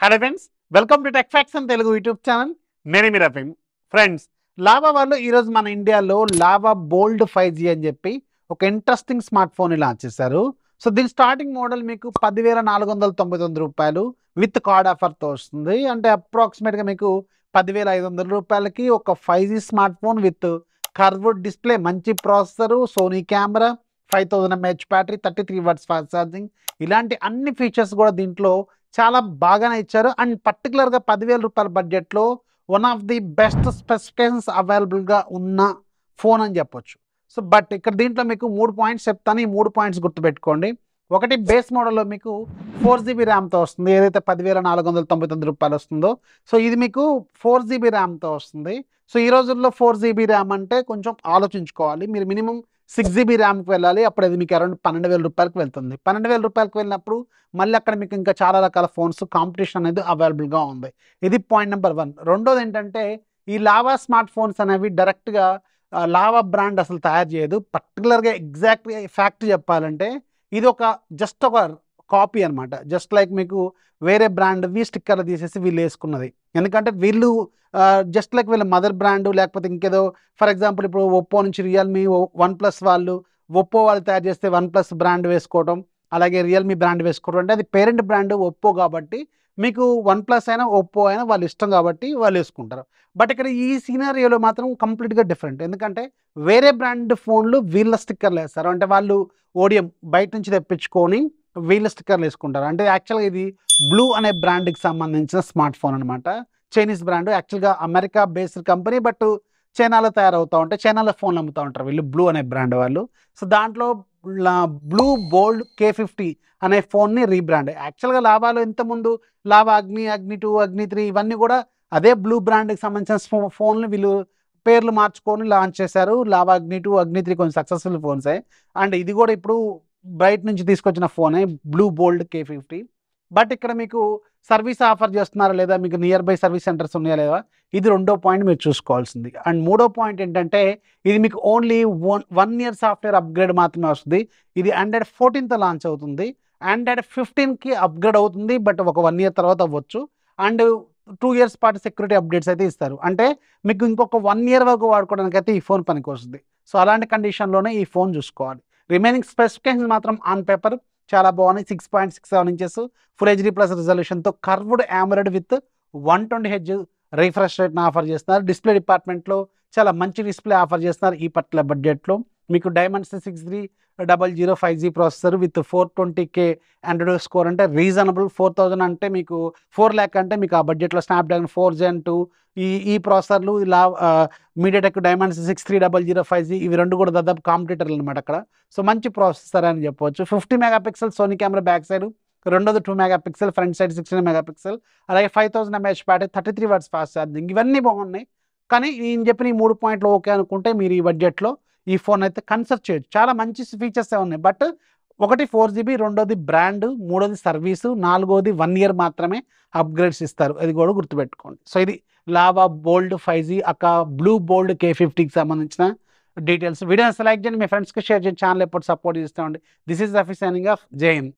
Hello friends, welcome to tech facts and Telugu YouTube channel. నేను మీ Rafeem. Friends, lava వాళ్ళు ఈరోజు మన ఇండియాలో లావా బోల్డ్ 5G అని చెప్పి ఒక ఇంట్రెస్టింగ్ స్మార్ట్ ఫోన్ లాంచ్ చేశారు. సో దీని స్టార్టింగ్ మోడల్ మీకు 10,499 రూపాయలు విత్ కార్డ్ ఆఫర్తో వస్తుంది. అంటే అప్రాక్సిమేట్గా మీకు 10,500 రూపాయలకి ఒక 5G smart phone with curved display, మంచి processor, Sony camera, 5000 mAh battery, 33 watts fast charging, ఇలాంటి అన్ని ఫీచర్స్ కూడా దీంట్లో చాలా బాగానే ఇచ్చారు. అండ్ పర్టికులర్గా 10,000 రూపాయల బడ్జెట్లో one of the best specifications అవైలబుల్గా ఉన్న ఫోన్ అని చెప్పొచ్చు. సో బట్ ఇక్కడ దీంట్లో మీకు 3 పాయింట్స్ చెప్తాను. ఈ 3 పాయింట్స్ గుర్తుపెట్టుకోండి. ఒకటి, బేస్ మోడల్లో మీకు 4GB ర్యామ్తో వస్తుంది. ఏదైతే 10,499 రూపాయలు వస్తుందో, సో ఇది మీకు 4GB ర్యామ్తో వస్తుంది. సో ఈ రోజుల్లో 4GB ర్యామ్ అంటే కొంచెం ఆలోచించుకోవాలి. మీరు మినిమం 6GB ర్యామ్కి వెళ్ళాలి. అప్పుడు అది మీకు అరౌండ్ 12,000 రూపాయలకి వెళ్తుంది. 12,000 రూపాయలకి వెళ్ళినప్పుడు మళ్ళీ అక్కడ మీకు ఇంకా చాలా రకాల ఫోన్స్ కాంపిటీషన్ అనేది అవైలబుల్గా ఉంది. ఇది పాయింట్ నెంబర్ 1. రెండోది ఏంటంటే, ఈ లావా స్మార్ట్ ఫోన్స్ అనేవి డైరెక్ట్గా లావా బ్రాండ్ అసలు తయారు చేయదు. పర్టికులర్గా ఎగ్జాక్ట్గా ఫ్యాక్ట్ చెప్పాలంటే ఇది జస్ట్ ఒక కాపీ అనమాట. జస్ట్ లైక్ మీకు వేరే బ్రాండ్వి స్టిక్కర్లు తీసేసి వీళ్ళు వేసుకున్నది. ఎందుకంటే వీళ్ళు జస్ట్ లైక్ వీళ్ళ మదర్ బ్రాండ్ లేకపోతే ఇంకేదో, ఫర్ ఎగ్జాంపుల్ ఇప్పుడు ఒప్పో నుంచి రియల్మీ, OnePlus వాళ్ళు, ఒప్పో వాళ్ళు తయారు చేస్తే OnePlus బ్రాండ్ వేసుకోవడం, అలాగే రియల్మీ బ్రాండ్ వేసుకోవడం, అంటే అది పేరెంట్ బ్రాండ్ ఒప్పో కాబట్టి మీకు OnePlus అయినా ఒప్పో అయినా వాళ్ళు ఇష్టం కాబట్టి వాళ్ళు వేసుకుంటారు. బట్ ఇక్కడ ఈ సీనారియోలో మాత్రం కంప్లీట్గా డిఫరెంట్. ఎందుకంటే వేరే బ్రాండ్ ఫోన్లు వీళ్ళ స్టిక్కర్లు వేస్తారు. అంటే వాళ్ళు ఓడిఎం బయట నుంచి తెప్పించుకొని వీళ్ళ స్టిక్కర్లు వేసుకుంటారు. అంటే యాక్చువల్గా ఇది బ్లూ అనే బ్రాండ్కి సంబంధించిన స్మార్ట్ ఫోన్ అనమాట. చైనీస్ బ్రాండ్, యాక్చువల్గా అమెరికా బేస్డ్ కంపెనీ, బట్ చైనాలో తయారవుతూ ఉంటాయి. చైనాలో ఫోన్లు అమ్ముతూ ఉంటారు వీళ్ళు, బ్లూ అనే బ్రాండ్ వాళ్ళు. సో దాంట్లో బ్లూ బోల్డ్ K50 అనే ఫోన్ని రీబ్రాండ్. యాక్చువల్గా లావాలో ఇంతకుముందు లావా అగ్ని, అగ్ని 2, అగ్ని 3 ఇవన్నీ కూడా అదే బ్లూ బ్రాండ్కి సంబంధించిన ఫోన్లు వీళ్ళు పేర్లు మార్చుకొని లాంచ్ చేశారు. లావా అగ్ని 2, అగ్ని 3 కొంచెం సక్సెస్ఫుల్ ఫోన్సే. అండ్ ఇది కూడా ఇప్పుడు బయట నుంచి తీసుకొచ్చిన ఫోనే బ్లూ బోల్డ్ K50. బట్ ఇక్కడ మీకు సర్వీస్ ఆఫర్ చేస్తున్నారా లేదా, మీకు నియర్ బై సర్వీస్ సెంటర్స్ ఉన్నాయా లేదా, ఇది రెండో పాయింట్ మీరు చూసుకోవాల్సింది. అండ్ మూడో పాయింట్ ఏంటంటే, ఇది మీకు ఓన్లీ 1 ఇయర్ సాఫ్ట్వేర్ అప్గ్రేడ్ మాత్రమే వస్తుంది. ఇది Android 14తో లాంచ్ అవుతుంది. Android 15కి అప్గ్రేడ్ అవుతుంది, బట్ ఒక 1 ఇయర్ తర్వాత అవ్వచ్చు. అండ్ 2 ఇయర్స్ పాటు సెక్యూరిటీ అప్డేట్స్ అయితే ఇస్తారు. అంటే మీకు ఇంకొక 1 ఇయర్ వరకు వాడుకోవడానికి అయితే ఈ ఫోన్ పనికి వస్తుంది. సో అలాంటి కండిషన్లోనే ఈ ఫోన్ చూసుకోవాలి. రిమైనింగ్ స్పెసిఫికేషన్స్ మాత్రం ఆన్ పేపర్ చాలా బాగున్నాయి. 6.67 ఇంచెస్ ఫుల్ HD ప్లస్ రిజల్యూషన్తో curved AMOLED with 120Hz refresh రేట్ని ఆఫర్ చేస్తున్నారు. డిస్ప్లే డిపార్ట్మెంట్లో చాలా మంచి డిస్ప్లే ఆఫర్ చేస్తున్నారు. ఈ పర్టికులర్ బడ్జెట్లో మీకు Dimensity 6300 5G processor with 420K Android score, అంటే రీజనబుల్. 4,000 అంటే మీకు 4 lakh అంటే మీకు ఆ బడ్జెట్లో స్నాప్డ్రాగన్ 4 Gen 2 ఈ ప్రాసెసర్లు, ఇలా మీడియాటెక్ Dimensity 6300 5G ఇవి రెండు కూడా దాదాపు కాంపిటీటర్లు అనమాట అక్కడ. సో మంచి ప్రాసెసర్ అని చెప్పవచ్చు. 50 megapixel Sony camera back side, రెండోది 2 మెగాపిక్సెల్, ఫ్రంట్ సైడ్ 16 మెగాపిక్సెల్, అలాగే 5000 mAh battery, 33 watts fast charging, ఇవన్నీ బాగున్నాయి. కానీ నేను చెప్పిన ఈ 3 పాయింట్లు ఓకే అనుకుంటే మీరు ఈ బడ్జెట్లో ఈ ఫోన్ అయితే కన్సిడర్ చేయొచ్చు. చాలా మంచి ఫీచర్స్ ఉన్నాయి. బట్ ఒకటి 4GB, రెండోది బ్రాండ్, మూడోది సర్వీసు, నాలుగోది 1 ఇయర్ మాత్రమే అప్గ్రేడ్స్ ఇస్తారు. అది కూడా గుర్తుపెట్టుకోండి. సో ఇది లావా బోల్డ్ 5G బ్లూ బోల్డ్ K50కి సంబంధించిన డీటెయిల్స్. వీడియోని సెలెక్ట్ చేయండి, మీ ఫ్రెండ్స్కి షేర్ చేయండి, ఛానల్ ఎప్పుడు సపోర్ట్ చేస్తామండి. This is Rafi signing off. జై హింద్.